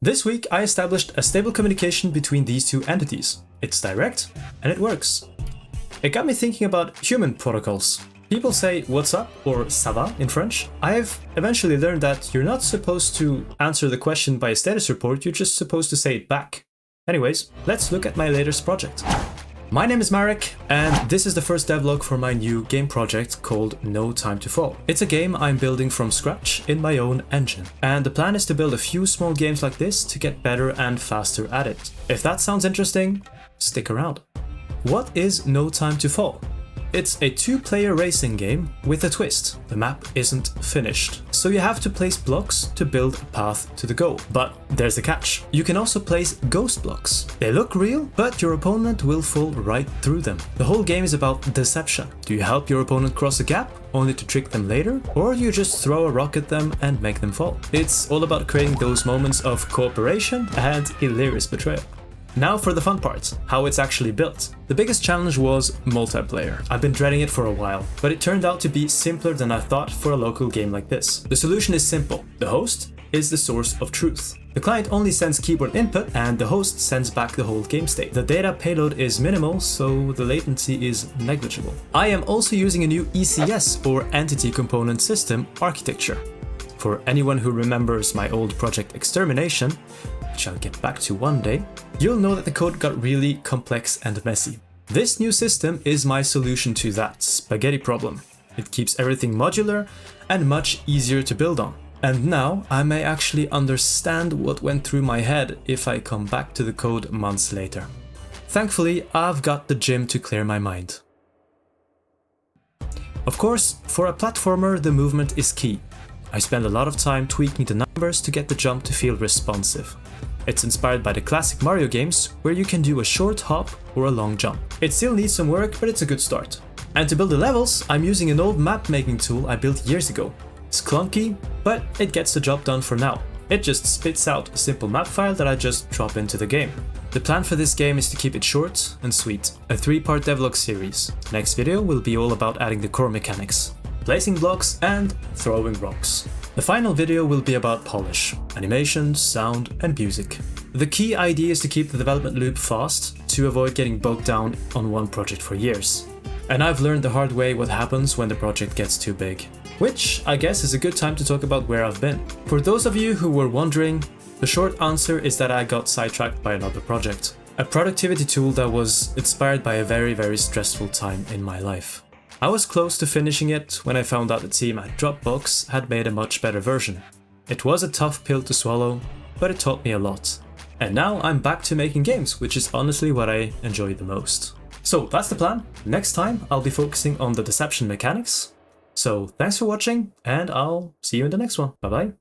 This week I established a stable communication between these two entities. It's direct and it works. It got me thinking about human protocols. People say what's up or ça va in French. I've eventually learned that you're not supposed to answer the question by a status report, you're just supposed to say it back. Anyways, let's look at my latest project. My name is Marek, and this is the first devlog for my new game project called No Time to Fall. It's a game I'm building from scratch in my own engine, and the plan is to build a few small games like this to get better and faster at it. If that sounds interesting, stick around. What is No Time to Fall? It's a two-player racing game with a twist. The map isn't finished, so you have to place blocks to build a path to the goal. But there's a catch. You can also place ghost blocks. They look real, but your opponent will fall right through them. The whole game is about deception. Do you help your opponent cross a gap, only to trick them later? Or do you just throw a rock at them and make them fall? It's all about creating those moments of cooperation and hilarious betrayal. Now for the fun part, how it's actually built. The biggest challenge was multiplayer. I've been dreading it for a while, but it turned out to be simpler than I thought for a local game like this. The solution is simple. The host is the source of truth. The client only sends keyboard input and the host sends back the whole game state. The data payload is minimal, so the latency is negligible. I am also using a new ECS or Entity Component System architecture. For anyone who remembers my old project Extermination, which I'll get back to one day, you'll know that the code got really complex and messy. This new system is my solution to that spaghetti problem. It keeps everything modular and much easier to build on. And now I may actually understand what went through my head if I come back to the code months later. Thankfully, I've got the gym to clear my mind. Of course, for a platformer, the movement is key. I spend a lot of time tweaking the numbers to get the jump to feel responsive. It's inspired by the classic Mario games, where you can do a short hop or a long jump. It still needs some work, but it's a good start. And to build the levels, I'm using an old map making tool I built years ago. It's clunky, but it gets the job done for now. It just spits out a simple map file that I just drop into the game. The plan for this game is to keep it short and sweet, a 3-part devlog series. Next video will be all about adding the core mechanics, placing blocks and throwing rocks. The final video will be about polish, animation, sound and music. The key idea is to keep the development loop fast to avoid getting bogged down on one project for years. And I've learned the hard way what happens when the project gets too big. Which I guess is a good time to talk about where I've been. For those of you who were wondering, the short answer is that I got sidetracked by another project. A productivity tool that was inspired by a very stressful time in my life. I was close to finishing it when I found out the team at Dropbox had made a much better version. It was a tough pill to swallow, but it taught me a lot. And now I'm back to making games, which is honestly what I enjoy the most. So that's the plan. Next time I'll be focusing on the deception mechanics. So thanks for watching, and I'll see you in the next one. Bye bye.